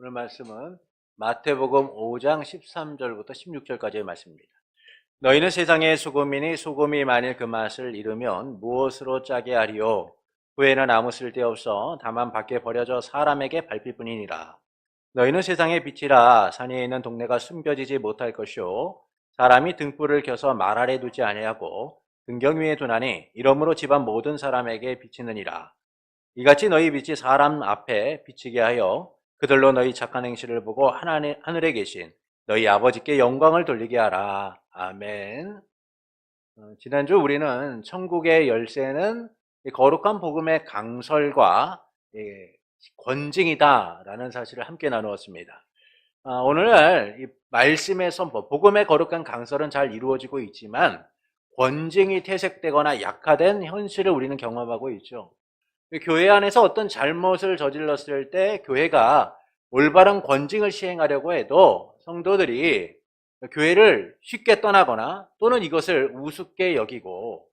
오늘 말씀은 마태복음 5장 13절부터 16절까지의 말씀입니다. 너희는 세상의 소금이니 소금이 만일 그 맛을 잃으면 무엇으로 짜게 하리요? 후에는 아무 쓸데없어 다만 밖에 버려져 사람에게 밟힐 뿐이니라. 너희는 세상의 빛이라. 산에 있는 동네가 숨겨지지 못할 것이요 사람이 등불을 켜서 말 아래 두지 아니하고 등경 위에 두나니 이러므로 집안 모든 사람에게 비치느니라. 이같이 너희 빛이 사람 앞에 비치게 하여 그들로 너희 착한 행실을 보고 하늘에 계신 너희 아버지께 영광을 돌리게 하라. 아멘. 지난주 우리는 천국의 열쇠는 거룩한 복음의 강설과 권징이다라는 사실을 함께 나누었습니다. 오늘 이 말씀에서 복음의 거룩한 강설은 잘 이루어지고 있지만 권징이 퇴색되거나 약화된 현실을 우리는 경험하고 있죠. 교회 안에서 어떤 잘못을 저질렀을 때 교회가 올바른 권징을 시행하려고 해도 성도들이 교회를 쉽게 떠나거나 또는 이것을 우습게 여기고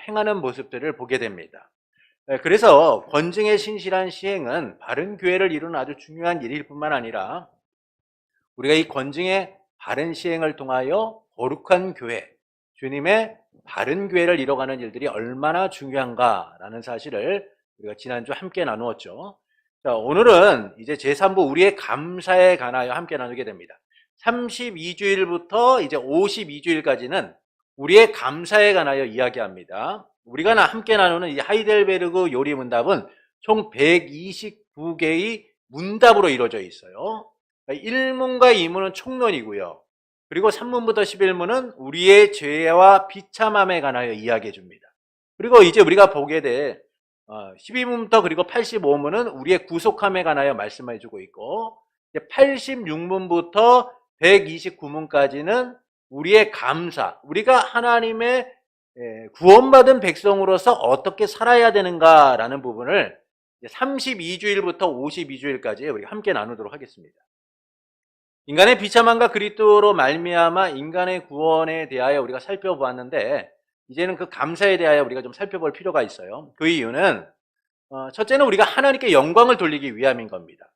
행하는 모습들을 보게 됩니다. 그래서 권징의 신실한 시행은 바른 교회를 이루는 아주 중요한 일일 뿐만 아니라 우리가 이 권징의 바른 시행을 통하여 거룩한 교회, 주님의 바른 교회를 이뤄가는 일들이 얼마나 중요한가라는 사실을 우리가 지난주 함께 나누었죠. 자, 오늘은 이제 제3부 우리의 감사에 관하여 함께 나누게 됩니다. 32주일부터 이제 52주일까지는 우리의 감사에 관하여 이야기합니다. 우리가 함께 나누는 이 하이델베르그 요리 문답은 총 129개의 문답으로 이루어져 있어요. 1문과 2문은 총론이고요. 그리고 3문부터 11문은 우리의 죄와 비참함에 관하여 이야기해 줍니다. 그리고 이제 우리가 보게 될 12문부터 그리고 85문은 우리의 구속함에 관하여 말씀해 주고 있고 86문부터 129문까지는 우리의 감사, 우리가 하나님의 구원받은 백성으로서 어떻게 살아야 되는가라는 부분을 32주일부터 52주일까지 우리가 함께 나누도록 하겠습니다. 인간의 비참함과 그리스도로 말미암아 인간의 구원에 대하여 우리가 살펴보았는데 이제는 그 감사에 대하여 우리가 좀 살펴볼 필요가 있어요. 그 이유는 첫째는 우리가 하나님께 영광을 돌리기 위함인 겁니다.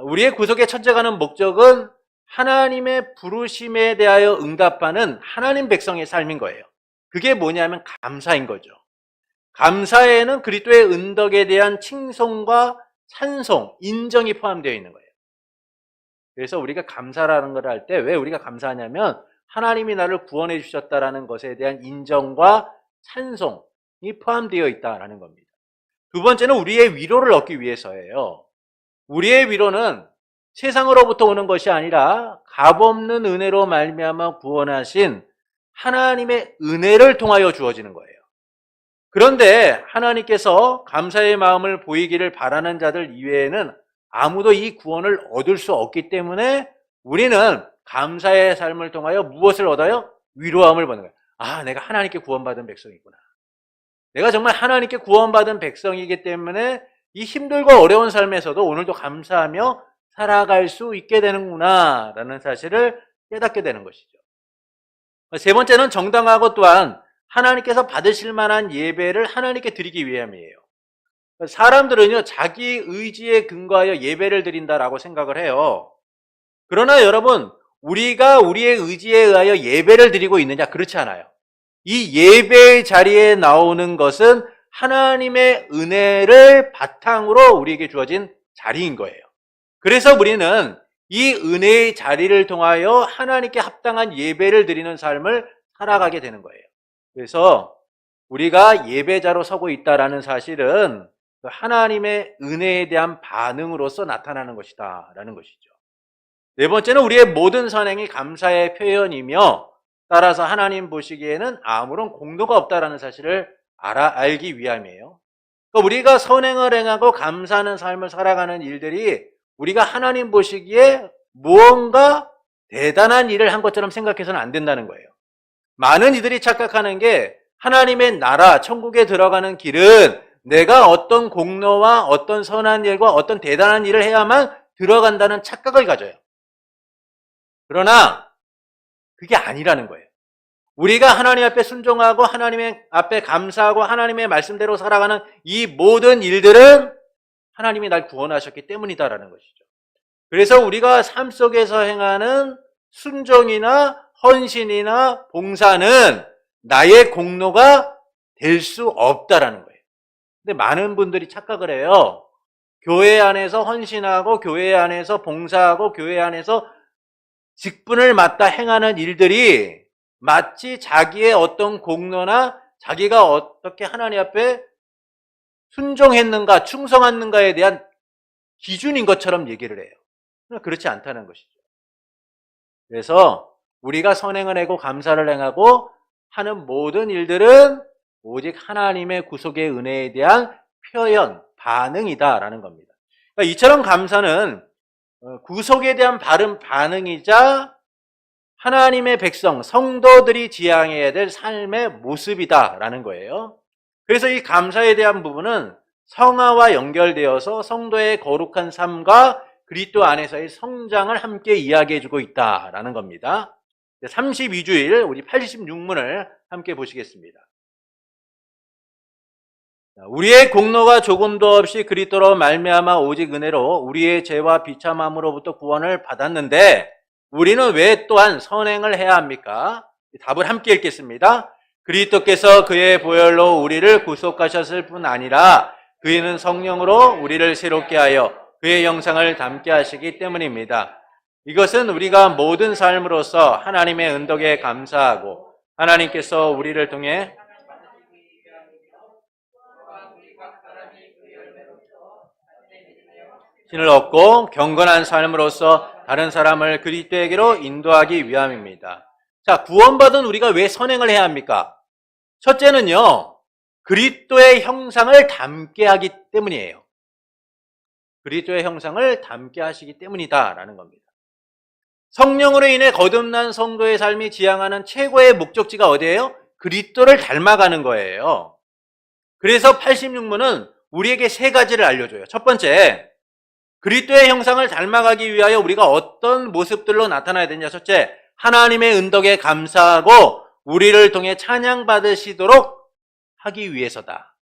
우리의 구속의 첫째가는 목적은 하나님의 부르심에 대하여 응답하는 하나님 백성의 삶인 거예요. 그게 뭐냐면 감사인 거죠. 감사에는 그리스도의 은덕에 대한 칭송과 찬송, 인정이 포함되어 있는 거예요. 그래서 우리가 감사라는 걸 할 때 왜 우리가 감사하냐면 하나님이 나를 구원해 주셨다라는 것에 대한 인정과 찬송이 포함되어 있다라는 겁니다. 두 번째는 우리의 위로를 얻기 위해서예요. 우리의 위로는 세상으로부터 오는 것이 아니라 값없는 은혜로 말미암아 구원하신 하나님의 은혜를 통하여 주어지는 거예요. 그런데 하나님께서 감사의 마음을 보이기를 바라는 자들 이외에는 아무도 이 구원을 얻을 수 없기 때문에 우리는 감사의 삶을 통하여 무엇을 얻어요? 위로함을 받는 거예요. 아, 내가 하나님께 구원받은 백성이구나. 내가 정말 하나님께 구원받은 백성이기 때문에 이 힘들고 어려운 삶에서도 오늘도 감사하며 살아갈 수 있게 되는구나 라는 사실을 깨닫게 되는 것이죠. 세 번째는 정당하고 또한 하나님께서 받으실 만한 예배를 하나님께 드리기 위함이에요. 사람들은요, 자기 의지에 근거하여 예배를 드린다라고 생각을 해요. 그러나 여러분, 우리가 우리의 의지에 의하여 예배를 드리고 있느냐? 그렇지 않아요. 이 예배의 자리에 나오는 것은 하나님의 은혜를 바탕으로 우리에게 주어진 자리인 거예요. 그래서 우리는 이 은혜의 자리를 통하여 하나님께 합당한 예배를 드리는 삶을 살아가게 되는 거예요. 그래서 우리가 예배자로 서고 있다라는 사실은 하나님의 은혜에 대한 반응으로서 나타나는 것이다 라는 것이죠. 네 번째는 우리의 모든 선행이 감사의 표현이며 따라서 하나님 보시기에는 아무런 공로가 없다라는 사실을 알기 위함이에요. 그러니까 우리가 선행을 행하고 감사하는 삶을 살아가는 일들이 우리가 하나님 보시기에 무언가 대단한 일을 한 것처럼 생각해서는 안 된다는 거예요. 많은 이들이 착각하는 게 하나님의 나라, 천국에 들어가는 길은 내가 어떤 공로와 어떤 선한 일과 어떤 대단한 일을 해야만 들어간다는 착각을 가져요. 그러나 그게 아니라는 거예요. 우리가 하나님 앞에 순종하고 하나님의 앞에 감사하고 하나님의 말씀대로 살아가는 이 모든 일들은 하나님이 날 구원하셨기 때문이다라는 것이죠. 그래서 우리가 삶 속에서 행하는 순종이나 헌신이나 봉사는 나의 공로가 될 수 없다라는 거예요. 근데 많은 분들이 착각을 해요. 교회 안에서 헌신하고 교회 안에서 봉사하고 교회 안에서 직분을 맡아 행하는 일들이 마치 자기의 어떤 공로나 자기가 어떻게 하나님 앞에 순종했는가 충성했는가에 대한 기준인 것처럼 얘기를 해요. 그렇지 않다는 것이죠. 그래서 우리가 선행을 하고 감사를 행하고 하는 모든 일들은 오직 하나님의 구속의 은혜에 대한 표현, 반응이다라는 겁니다. 그러니까 이처럼 감사는 구속에 대한 바른 반응이자 하나님의 백성, 성도들이 지향해야 될 삶의 모습이다라는 거예요. 그래서 이 감사에 대한 부분은 성화와 연결되어서 성도의 거룩한 삶과 그리스도 안에서의 성장을 함께 이야기해주고 있다라는 겁니다. 32주일 우리 86문을 함께 보시겠습니다. 우리의 공로가 조금도 없이 그리스도로 말미암아 오직 은혜로 우리의 죄와 비참함으로부터 구원을 받았는데 우리는 왜 또한 선행을 해야 합니까? 답을 함께 읽겠습니다. 그리스도께서 그의 보혈로 우리를 구속하셨을 뿐 아니라 그이는 성령으로 우리를 새롭게 하여 그의 형상을 닮게 하시기 때문입니다. 이것은 우리가 모든 삶으로서 하나님의 은덕에 감사하고 하나님께서 우리를 통해 신을 얻고 경건한 삶으로서 다른 사람을 그리스도에게로 인도하기 위함입니다. 자, 구원받은 우리가 왜 선행을 해야 합니까? 첫째는요, 그리스도의 형상을 닮게 하기 때문이에요. 그리스도의 형상을 닮게 하시기 때문이다라는 겁니다. 성령으로 인해 거듭난 성도의 삶이 지향하는 최고의 목적지가 어디예요? 그리스도를 닮아가는 거예요. 그래서 86문은 우리에게 세 가지를 알려줘요. 첫 번째, 그리스도의 형상을 닮아가기 위하여 우리가 어떤 모습들로 나타나야 되냐. 첫째, 하나님의 은덕에 감사하고 우리를 통해 찬양받으시도록 하기 위해서다.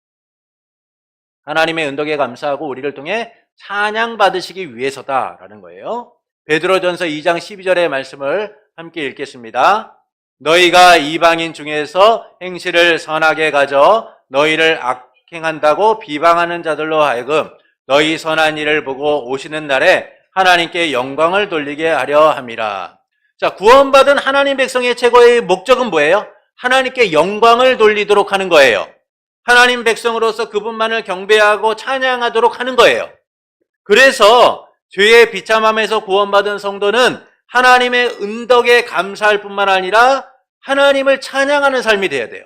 하나님의 은덕에 감사하고 우리를 통해 찬양받으시기 위해서다라는 거예요. 베드로전서 2장 12절의 말씀을 함께 읽겠습니다. 너희가 이방인 중에서 행실을 선하게 가져 너희를 악행한다고 비방하는 자들로 하여금 너희 선한 일을 보고 오시는 날에 하나님께 영광을 돌리게 하려 함이라. 자, 구원받은 하나님 백성의 최고의 목적은 뭐예요? 하나님께 영광을 돌리도록 하는 거예요. 하나님 백성으로서 그분만을 경배하고 찬양하도록 하는 거예요. 그래서 죄의 비참함에서 구원받은 성도는 하나님의 은덕에 감사할 뿐만 아니라 하나님을 찬양하는 삶이 돼야 돼요.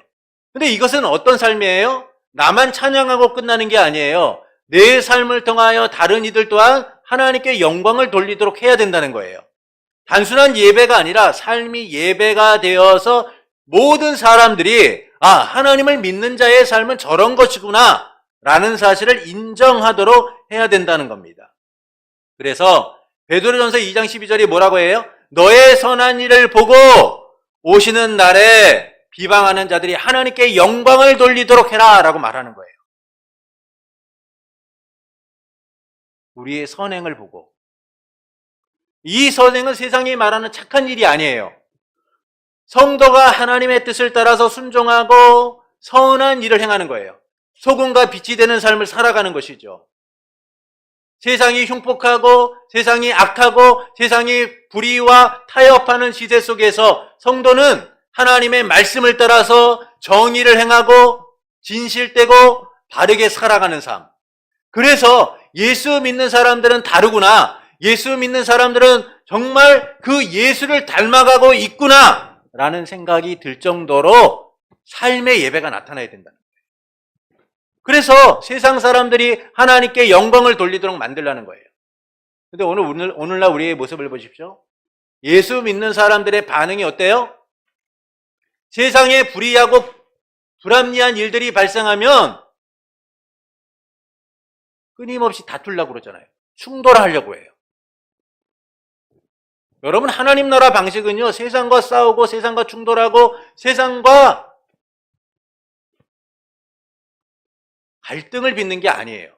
근데 이것은 어떤 삶이에요? 나만 찬양하고 끝나는 게 아니에요. 내 삶을 통하여 다른 이들 또한 하나님께 영광을 돌리도록 해야 된다는 거예요. 단순한 예배가 아니라 삶이 예배가 되어서 모든 사람들이 하나님을 믿는 자의 삶은 저런 것이구나 라는 사실을 인정하도록 해야 된다는 겁니다. 그래서 베드로전서 2장 12절이 뭐라고 해요? 너의 선한 일을 보고 오시는 날에 비방하는 자들이 하나님께 영광을 돌리도록 해라 라고 말하는 거예요. 우리의 선행을 보고. 이 선행은 세상이 말하는 착한 일이 아니에요. 성도가 하나님의 뜻을 따라서 순종하고 선한 일을 행하는 거예요. 소금과 빛이 되는 삶을 살아가는 것이죠. 세상이 흉폭하고 세상이 악하고 세상이 불의와 타협하는 시대 속에서 성도는 하나님의 말씀을 따라서 정의를 행하고 진실되고 바르게 살아가는 삶. 그래서 예수 믿는 사람들은 다르구나. 예수 믿는 사람들은 정말 그 예수를 닮아가고 있구나 라는 생각이 들 정도로 삶의 예배가 나타나야 된다는 거예요. 그래서 세상 사람들이 하나님께 영광을 돌리도록 만들라는 거예요. 근데 오늘날 우리의 모습을 보십시오. 예수 믿는 사람들의 반응이 어때요? 세상에 불의하고 불합리한 일들이 발생하면 끊임없이 다투려고 그러잖아요. 충돌하려고 해요. 여러분, 하나님 나라 방식은요, 세상과 싸우고 세상과 충돌하고 세상과 갈등을 빚는 게 아니에요.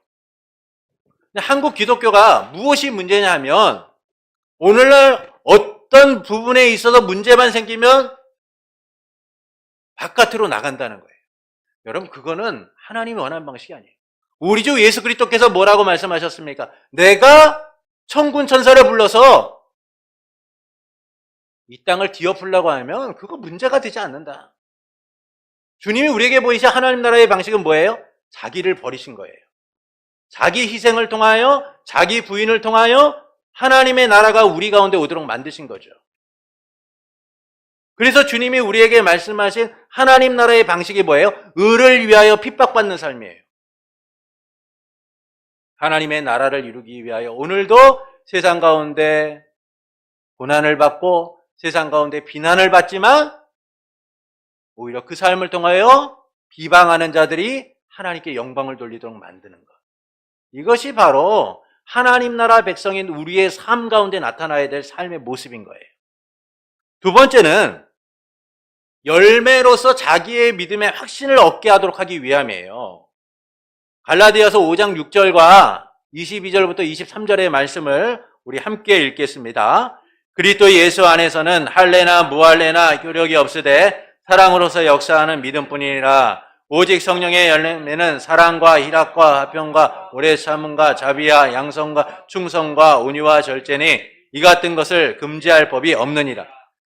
한국 기독교가 무엇이 문제냐 하면 오늘날 어떤 부분에 있어서 문제만 생기면 바깥으로 나간다는 거예요. 여러분, 그거는 하나님이 원하는 방식이 아니에요. 우리 주 예수 그리스도께서 뭐라고 말씀하셨습니까? 내가 천군 천사를 불러서 이 땅을 뒤엎으려고 하면 그거 문제가 되지 않는다. 주님이 우리에게 보이신 하나님 나라의 방식은 뭐예요? 자기를 버리신 거예요. 자기 희생을 통하여, 자기 부인을 통하여 하나님의 나라가 우리 가운데 오도록 만드신 거죠. 그래서 주님이 우리에게 말씀하신 하나님 나라의 방식이 뭐예요? 의를 위하여 핍박받는 삶이에요. 하나님의 나라를 이루기 위하여 오늘도 세상 가운데 고난을 받고 세상 가운데 비난을 받지만 오히려 그 삶을 통하여 비방하는 자들이 하나님께 영광을 돌리도록 만드는 것. 이것이 바로 하나님 나라 백성인 우리의 삶 가운데 나타나야 될 삶의 모습인 거예요. 두 번째는 열매로서 자기의 믿음의 확신을 얻게 하도록 하기 위함이에요. 갈라디아서 5장 6절과 22절부터 23절의 말씀을 우리 함께 읽겠습니다. 그리스도 예수 안에서는 할례나 무할례나 효력이 없으되 사랑으로서 역사하는 믿음뿐이니라. 오직 성령의 열매는 사랑과 희락과 화평과 오래 참음과 자비와 양성과 충성과 온유와 절제니 이 같은 것을 금지할 법이 없느니라.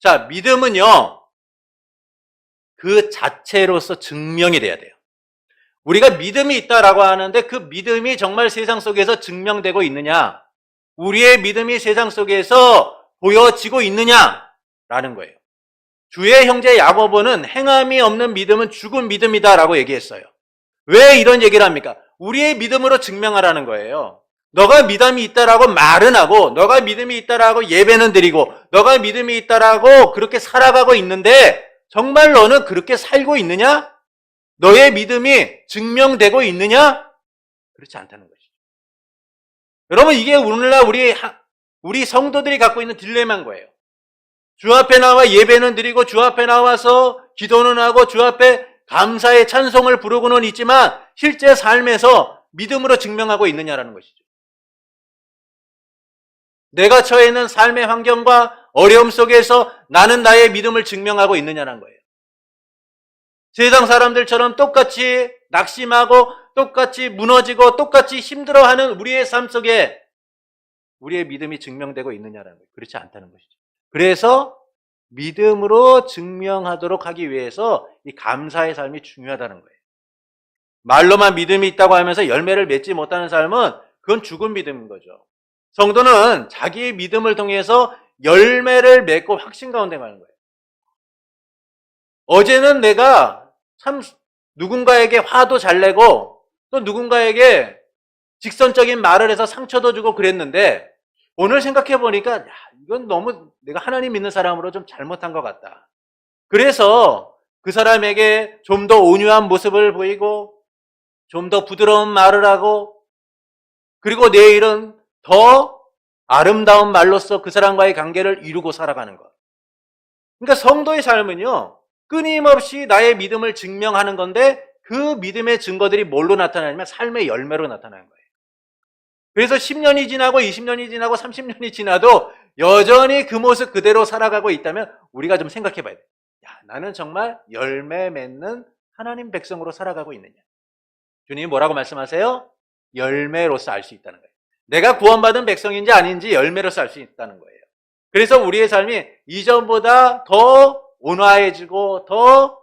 자, 믿음은요, 그 자체로서 증명이 돼야 돼요. 우리가 믿음이 있다라고 하는데 그 믿음이 정말 세상 속에서 증명되고 있느냐, 우리의 믿음이 세상 속에서 보여지고 있느냐라는 거예요. 주의 형제 야고보는 행함이 없는 믿음은 죽은 믿음이다라고 얘기했어요. 왜 이런 얘기를 합니까? 우리의 믿음으로 증명하라는 거예요. 너가 믿음이 있다라고 말은 하고, 너가 믿음이 있다라고 예배는 드리고, 너가 믿음이 있다라고 그렇게 살아가고 있는데 정말 너는 그렇게 살고 있느냐? 너의 믿음이 증명되고 있느냐? 그렇지 않다는 것이죠. 여러분, 이게 오늘날 우리 성도들이 갖고 있는 딜레마인 거예요. 주 앞에 나와 예배는 드리고 주 앞에 나와서 기도는 하고 주 앞에 감사의 찬송을 부르고는 있지만 실제 삶에서 믿음으로 증명하고 있느냐라는 것이죠. 내가 처해 있는 삶의 환경과 어려움 속에서 나는 나의 믿음을 증명하고 있느냐는 거예요. 세상 사람들처럼 똑같이 낙심하고 똑같이 무너지고 똑같이 힘들어하는 우리의 삶 속에 우리의 믿음이 증명되고 있느냐라는 거예요. 그렇지 않다는 것이죠. 그래서 믿음으로 증명하도록 하기 위해서 이 감사의 삶이 중요하다는 거예요. 말로만 믿음이 있다고 하면서 열매를 맺지 못하는 삶은 그건 죽은 믿음인 거죠. 성도는 자기의 믿음을 통해서 열매를 맺고 확신 가운데 가는 거예요. 어제는 내가 참 누군가에게 화도 잘 내고 또 누군가에게 직선적인 말을 해서 상처도 주고 그랬는데 오늘 생각해 보니까 이건 너무 내가 하나님 믿는 사람으로 좀 잘못한 것 같다. 그래서 그 사람에게 좀 더 온유한 모습을 보이고 좀 더 부드러운 말을 하고 그리고 내일은 더 아름다운 말로써 그 사람과의 관계를 이루고 살아가는 것. 그러니까 성도의 삶은요, 끊임없이 나의 믿음을 증명하는 건데 그 믿음의 증거들이 뭘로 나타나냐면 삶의 열매로 나타나는 거예요. 그래서 10년이 지나고 20년이 지나고 30년이 지나도 여전히 그 모습 그대로 살아가고 있다면 우리가 좀 생각해 봐야 돼요. 야, 나는 정말 열매 맺는 하나님 백성으로 살아가고 있느냐. 주님이 뭐라고 말씀하세요? 열매로서 알 수 있다는 거예요. 내가 구원받은 백성인지 아닌지 열매로서 알 수 있다는 거예요. 그래서 우리의 삶이 이전보다 더 온화해지고 더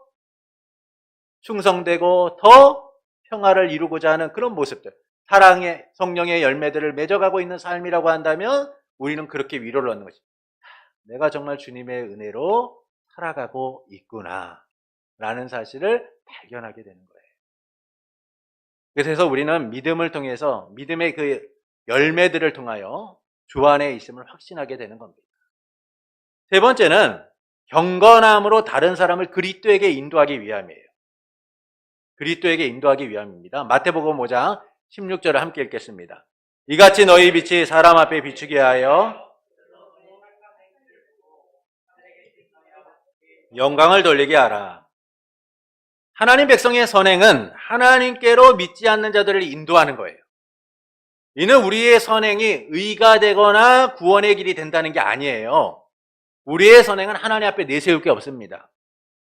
충성되고 더 평화를 이루고자 하는 그런 모습들, 사랑의 성령의 열매들을 맺어가고 있는 삶이라고 한다면 우리는 그렇게 위로를 얻는 것입니다. 내가 정말 주님의 은혜로 살아가고 있구나 라는 사실을 발견하게 되는 거예요. 그래서 우리는 믿음을 통해서 믿음의 그 열매들을 통하여 주 안에 있음을 확신하게 되는 겁니다. 세 번째는 경건함으로 다른 사람을 그리스도에게 인도하기 위함이에요. 그리스도에게 인도하기 위함입니다. 마태복음 5장 16절을 함께 읽겠습니다. 이같이 너희 빛이 사람 앞에 비추게 하여 영광을 돌리게 하라. 하나님 백성의 선행은 하나님께로 믿지 않는 자들을 인도하는 거예요. 이는 우리의 선행이 의가 되거나 구원의 길이 된다는 게 아니에요. 우리의 선행은 하나님 앞에 내세울 게 없습니다.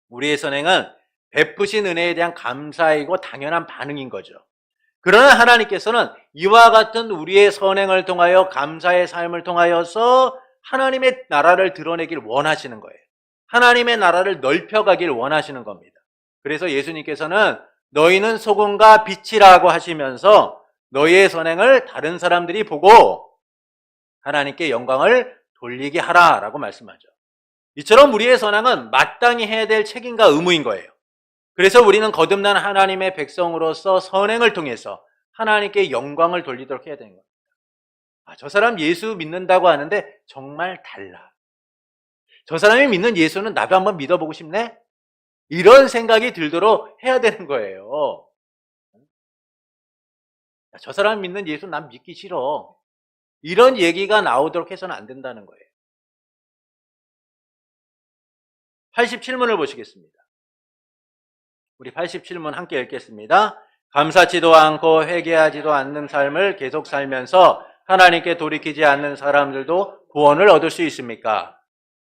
우리의 선행은 베푸신 은혜에 대한 감사이고 당연한 반응인 거죠. 그러나 하나님께서는 이와 같은 우리의 선행을 통하여 감사의 삶을 통하여서 하나님의 나라를 드러내길 원하시는 거예요. 하나님의 나라를 넓혀가길 원하시는 겁니다. 그래서 예수님께서는 너희는 소금과 빛이라고 하시면서 너희의 선행을 다른 사람들이 보고 하나님께 영광을 돌리게 하라라고 말씀하죠. 이처럼 우리의 선행은 마땅히 해야 될 책임과 의무인 거예요. 그래서 우리는 거듭난 하나님의 백성으로서 선행을 통해서 하나님께 영광을 돌리도록 해야 되는 겁니다. 저 사람 예수 믿는다고 하는데 정말 달라. 저 사람이 믿는 예수는 나도 한번 믿어보고 싶네? 이런 생각이 들도록 해야 되는 거예요. 저 사람 믿는 예수 난 믿기 싫어. 이런 얘기가 나오도록 해서는 안 된다는 거예요. 87문을 보시겠습니다. 우리 87문 함께 읽겠습니다. 감사치도 않고 회개하지도 않는 삶을 계속 살면서 하나님께 돌이키지 않는 사람들도 구원을 얻을 수 있습니까?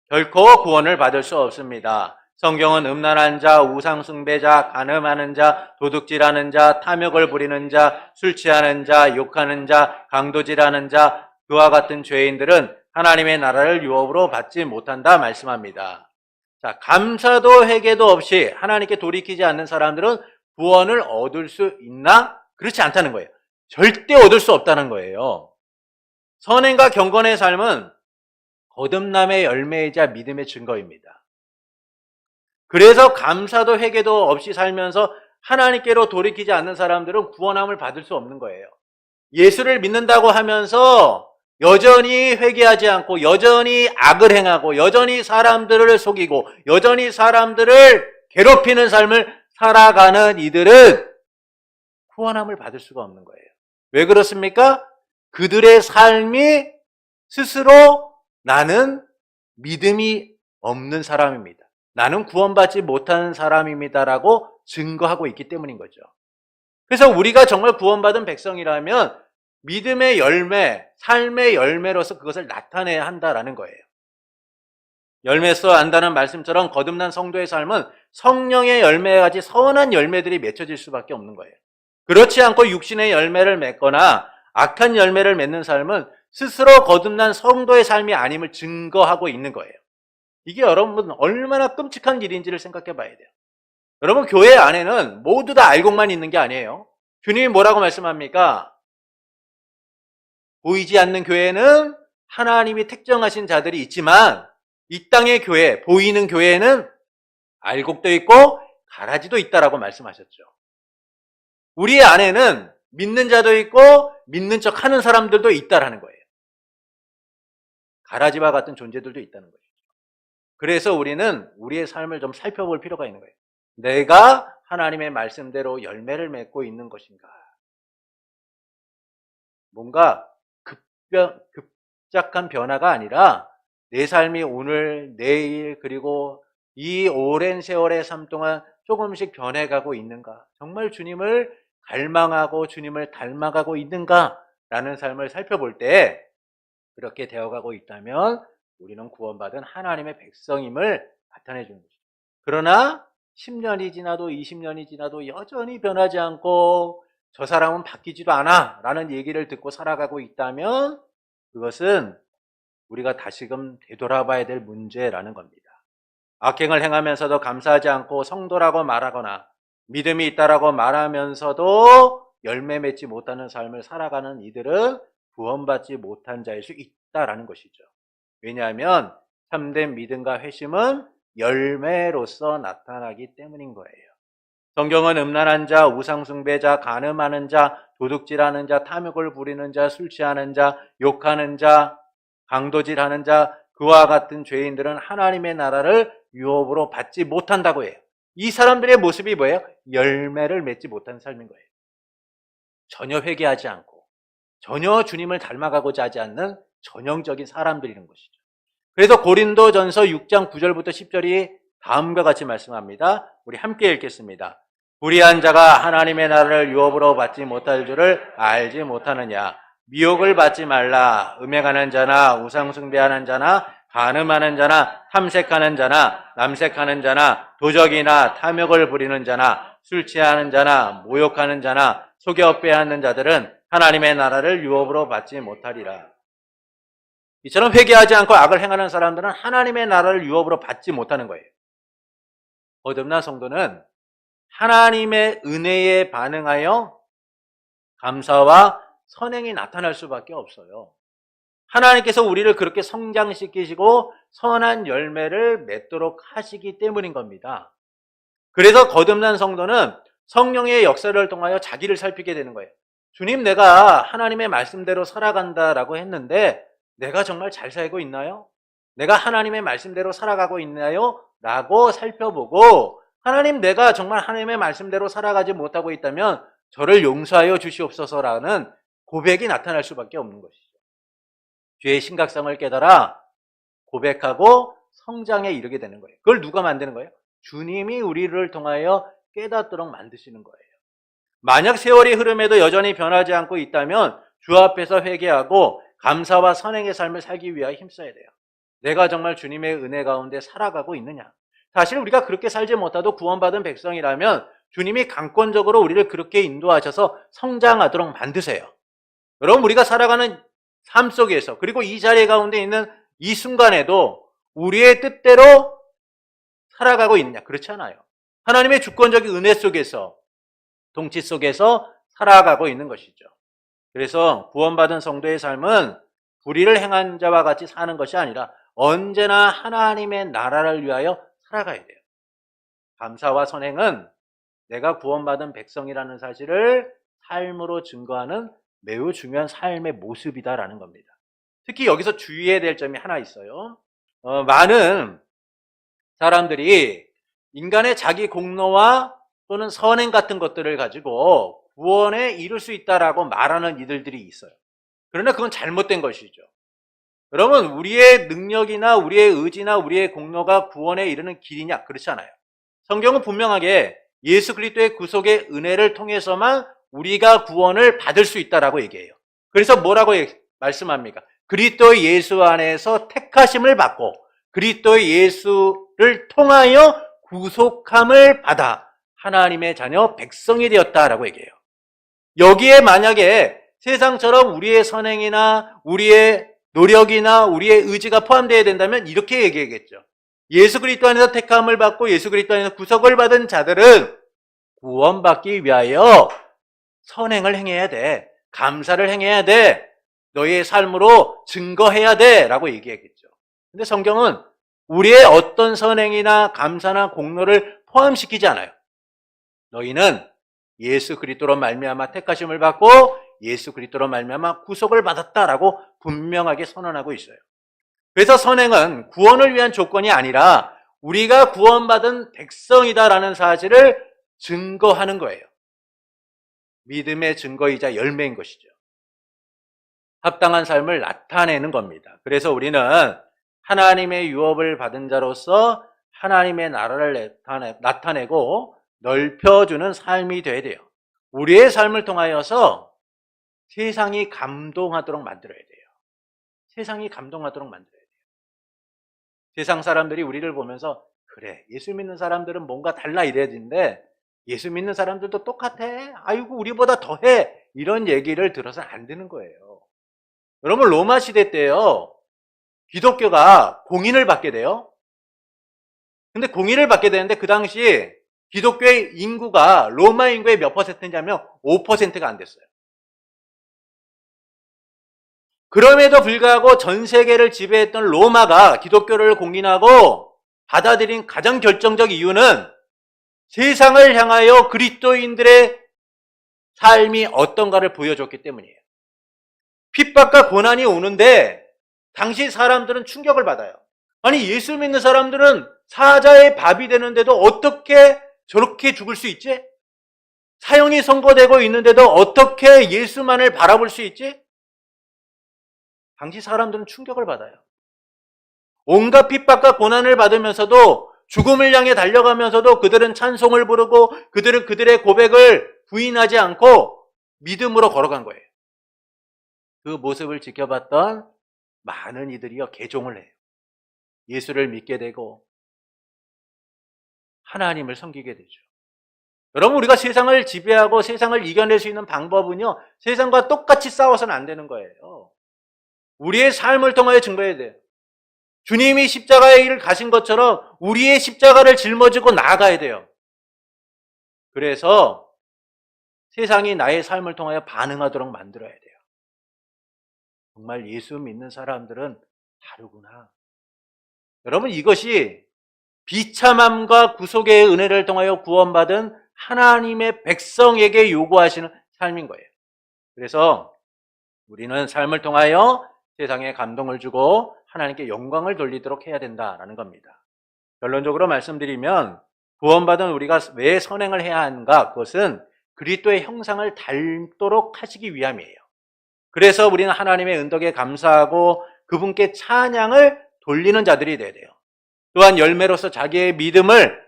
결코 구원을 받을 수 없습니다. 성경은 음란한 자, 우상숭배자, 간음하는 자, 도둑질하는 자, 탐욕을 부리는 자, 술 취하는 자, 욕하는 자, 강도질하는 자, 그와 같은 죄인들은 하나님의 나라를 유업으로 받지 못한다 말씀합니다. 자, 감사도 회개도 없이 하나님께 돌이키지 않는 사람들은 구원을 얻을 수 있나? 그렇지 않다는 거예요. 절대 얻을 수 없다는 거예요. 선행과 경건의 삶은 거듭남의 열매이자 믿음의 증거입니다. 그래서 감사도 회개도 없이 살면서 하나님께로 돌이키지 않는 사람들은 구원함을 받을 수 없는 거예요. 예수를 믿는다고 하면서 여전히 회개하지 않고 여전히 악을 행하고 여전히 사람들을 속이고 여전히 사람들을 괴롭히는 삶을 살아가는 이들은 구원함을 받을 수가 없는 거예요. 왜 그렇습니까? 그들의 삶이 스스로 나는 믿음이 없는 사람입니다. 나는 구원받지 못하는 사람입니다라고 증거하고 있기 때문인 거죠. 그래서 우리가 정말 구원받은 백성이라면 믿음의 열매, 삶의 열매로서 그것을 나타내야 한다라는 거예요. 열매서 안다는 말씀처럼 거듭난 성도의 삶은 성령의 열매와 같이 선한 열매들이 맺혀질 수밖에 없는 거예요. 그렇지 않고 육신의 열매를 맺거나 악한 열매를 맺는 삶은 스스로 거듭난 성도의 삶이 아님을 증거하고 있는 거예요. 이게 여러분 얼마나 끔찍한 일인지를 생각해 봐야 돼요. 여러분 교회 안에는 모두 다 알고만 있는 게 아니에요. 주님이 뭐라고 말씀합니까? 보이지 않는 교회는 하나님이 택정하신 자들이 있지만 이 땅의 교회, 보이는 교회에는 알곡도 있고 가라지도 있다라고 말씀하셨죠. 우리 안에는 믿는 자도 있고 믿는 척 하는 사람들도 있다라는 거예요. 가라지와 같은 존재들도 있다는 거죠. 그래서 우리는 우리의 삶을 좀 살펴볼 필요가 있는 거예요. 내가 하나님의 말씀대로 열매를 맺고 있는 것인가? 뭔가 급작한 변화가 아니라 내 삶이 오늘, 내일, 그리고 이 오랜 세월의 삶 동안 조금씩 변해가고 있는가? 정말 주님을 갈망하고 주님을 닮아가고 있는가라는 삶을 살펴볼 때 그렇게 되어가고 있다면 우리는 구원받은 하나님의 백성임을 나타내 주는 것이죠. 그러나 10년이 지나도 20년이 지나도 여전히 변하지 않고 저 사람은 바뀌지도 않아 라는 얘기를 듣고 살아가고 있다면 그것은 우리가 다시금 되돌아봐야 될 문제라는 겁니다. 악행을 행하면서도 감사하지 않고 성도라고 말하거나 믿음이 있다라고 말하면서도 열매 맺지 못하는 삶을 살아가는 이들은 구원받지 못한 자일 수 있다라는 것이죠. 왜냐하면 참된 믿음과 회심은 열매로서 나타나기 때문인 거예요. 성경은 음란한 자, 우상숭배자, 간음하는 자, 도둑질하는 자, 탐욕을 부리는 자, 술 취하는 자, 욕하는 자, 강도질하는 자, 그와 같은 죄인들은 하나님의 나라를 유업으로 받지 못한다고 해요. 이 사람들의 모습이 뭐예요? 열매를 맺지 못한 삶인 거예요. 전혀 회개하지 않고 전혀 주님을 닮아가고자 하지 않는 전형적인 사람들이라는 것이죠. 그래서 고린도전서 6장 9절부터 10절이 다음과 같이 말씀합니다. 우리 함께 읽겠습니다. 불의한 자가 하나님의 나라를 유업으로 받지 못할 줄을 알지 못하느냐? 미혹을 받지 말라. 음행하는 자나 우상숭배하는 자나 간음하는 자나 탐색하는 자나 남색하는 자나 도적이나 탐욕을 부리는 자나 술 취하는 자나 모욕하는 자나 속여 빼앗는 자들은 하나님의 나라를 유업으로 받지 못하리라. 이처럼 회개하지 않고 악을 행하는 사람들은 하나님의 나라를 유업으로 받지 못하는 거예요. 거듭난 성도는 하나님의 은혜에 반응하여 감사와 선행이 나타날 수밖에 없어요. 하나님께서 우리를 그렇게 성장시키시고 선한 열매를 맺도록 하시기 때문인 겁니다. 그래서 거듭난 성도는 성령의 역사를 통하여 자기를 살피게 되는 거예요. 주님, 내가 하나님의 말씀대로 살아간다라고 했는데 내가 정말 잘 살고 있나요? 내가 하나님의 말씀대로 살아가고 있나요? 라고 살펴보고, 하나님, 내가 정말 하나님의 말씀대로 살아가지 못하고 있다면 저를 용서하여 주시옵소서라는 고백이 나타날 수밖에 없는 것이죠. 죄의 심각성을 깨달아 고백하고 성장에 이르게 되는 거예요. 그걸 누가 만드는 거예요? 주님이 우리를 통하여 깨닫도록 만드시는 거예요. 만약 세월이 흐름에도 여전히 변하지 않고 있다면 주 앞에서 회개하고 감사와 선행의 삶을 살기 위하여 힘써야 돼요. 내가 정말 주님의 은혜 가운데 살아가고 있느냐? 사실 우리가 그렇게 살지 못해도 구원받은 백성이라면 주님이 강권적으로 우리를 그렇게 인도하셔서 성장하도록 만드세요. 여러분, 우리가 살아가는 삶 속에서, 그리고 이 자리 가운데 있는 이 순간에도 우리의 뜻대로 살아가고 있느냐? 그렇지 않아요. 하나님의 주권적인 은혜 속에서, 통치 속에서 살아가고 있는 것이죠. 그래서 구원받은 성도의 삶은 불의를 행한 자와 같이 사는 것이 아니라 언제나 하나님의 나라를 위하여 살아가야 돼요. 감사와 선행은 내가 구원받은 백성이라는 사실을 삶으로 증거하는 매우 중요한 삶의 모습이다라는 겁니다. 특히 여기서 주의해야 될 점이 하나 있어요. 많은 사람들이 인간의 자기 공로와 또는 선행 같은 것들을 가지고 구원에 이룰 수 있다라고 말하는 이들이 있어요. 그러나 그건 잘못된 것이죠. 여러분, 우리의 능력이나 우리의 의지나 우리의 공로가 구원에 이르는 길이냐? 그렇지 않아요. 성경은 분명하게 예수 그리스도의 구속의 은혜를 통해서만 우리가 구원을 받을 수 있다라고 얘기해요. 그래서 뭐라고 말씀합니까? 그리스도의 예수 안에서 택하심을 받고 그리스도의 예수를 통하여 구속함을 받아 하나님의 자녀 백성이 되었다라고 얘기해요. 여기에 만약에 세상처럼 우리의 선행이나 우리의 노력이나 우리의 의지가 포함되어야 된다면 이렇게 얘기하겠죠. 예수 그리스도 안에서 택함을 받고 예수 그리스도 안에서 구속을 받은 자들은 구원받기 위하여 선행을 행해야 돼. 감사를 행해야 돼. 너희의 삶으로 증거해야 돼. 라고 얘기하겠죠. 근데 성경은 우리의 어떤 선행이나 감사나 공로를 포함시키지 않아요. 너희는 예수 그리스도로 말미암아 택하심을 받고 예수 그리스도로 말미암아 구속을 받았다라고 분명하게 선언하고 있어요. 그래서 선행은 구원을 위한 조건이 아니라 우리가 구원받은 백성이다라는 사실을 증거하는 거예요. 믿음의 증거이자 열매인 것이죠. 합당한 삶을 나타내는 겁니다. 그래서 우리는 하나님의 유업을 받은 자로서 하나님의 나라를 나타내고 넓혀주는 삶이 되어야 돼요. 우리의 삶을 통하여서 세상이 감동하도록 만들어야 돼요. 세상이 감동하도록 만들어야 돼요. 세상 사람들이 우리를 보면서 그래, 예수 믿는 사람들은 뭔가 달라 이래야 되는데 예수 믿는 사람들도 똑같아. 아이고, 우리보다 더해. 이런 얘기를 들어서 안 되는 거예요. 여러분, 로마 시대 때요, 기독교가 공인을 받게 돼요. 근데 공인을 받게 되는데 그 당시 기독교의 인구가 로마 인구의 몇 퍼센트냐면 5%가 안 됐어요. 그럼에도 불구하고 전 세계를 지배했던 로마가 기독교를 공인하고 받아들인 가장 결정적 이유는 세상을 향하여 그리스도인들의 삶이 어떤가를 보여줬기 때문이에요. 핍박과 고난이 오는데 당시 사람들은 충격을 받아요. 아니, 예수 믿는 사람들은 사자의 밥이 되는데도 어떻게 저렇게 죽을 수 있지? 사형이 선고되고 있는데도 어떻게 예수만을 바라볼 수 있지? 당시 사람들은 충격을 받아요. 온갖 핍박과 고난을 받으면서도 죽음을 향해 달려가면서도 그들은 찬송을 부르고 그들은 그들의 고백을 부인하지 않고 믿음으로 걸어간 거예요. 그 모습을 지켜봤던 많은 이들이요 개종을 해요. 예수를 믿게 되고 하나님을 섬기게 되죠. 여러분, 우리가 세상을 지배하고 세상을 이겨낼 수 있는 방법은요, 세상과 똑같이 싸워서는 안 되는 거예요. 우리의 삶을 통하여 증거해야 돼요. 주님이 십자가의 길을 가신 것처럼 우리의 십자가를 짊어지고 나아가야 돼요. 그래서 세상이 나의 삶을 통하여 반응하도록 만들어야 돼요. 정말 예수 믿는 사람들은 다르구나. 여러분, 이것이 비참함과 구속의 은혜를 통하여 구원받은 하나님의 백성에게 요구하시는 삶인 거예요. 그래서 우리는 삶을 통하여 세상에 감동을 주고 하나님께 영광을 돌리도록 해야 된다라는 겁니다. 결론적으로 말씀드리면 구원받은 우리가 왜 선행을 해야 하는가? 그것은 그리스도의 형상을 닮도록 하시기 위함이에요. 그래서 우리는 하나님의 은덕에 감사하고 그분께 찬양을 돌리는 자들이 돼야 돼요. 또한 열매로서 자기의 믿음을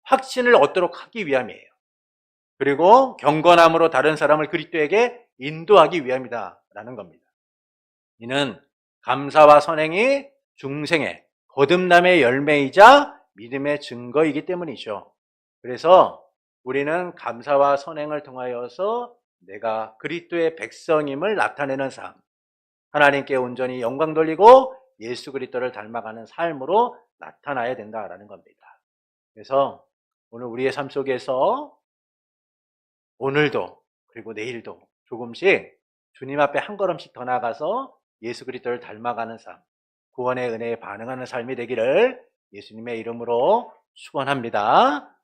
확신을 얻도록 하기 위함이에요. 그리고 경건함으로 다른 사람을 그리스도에게 인도하기 위함이다라는 겁니다. 이는 감사와 선행이 중생의 거듭남의 열매이자 믿음의 증거이기 때문이죠. 그래서 우리는 감사와 선행을 통하여서 내가 그리스도의 백성임을 나타내는 삶, 하나님께 온전히 영광 돌리고 예수 그리스도를 닮아가는 삶으로 나타나야 된다라는 겁니다. 그래서 오늘 우리의 삶 속에서 오늘도 그리고 내일도 조금씩 주님 앞에 한 걸음씩 더 나가서 예수 그리스도를 닮아가는 삶, 구원의 은혜에 반응하는 삶이 되기를 예수님의 이름으로 축원합니다.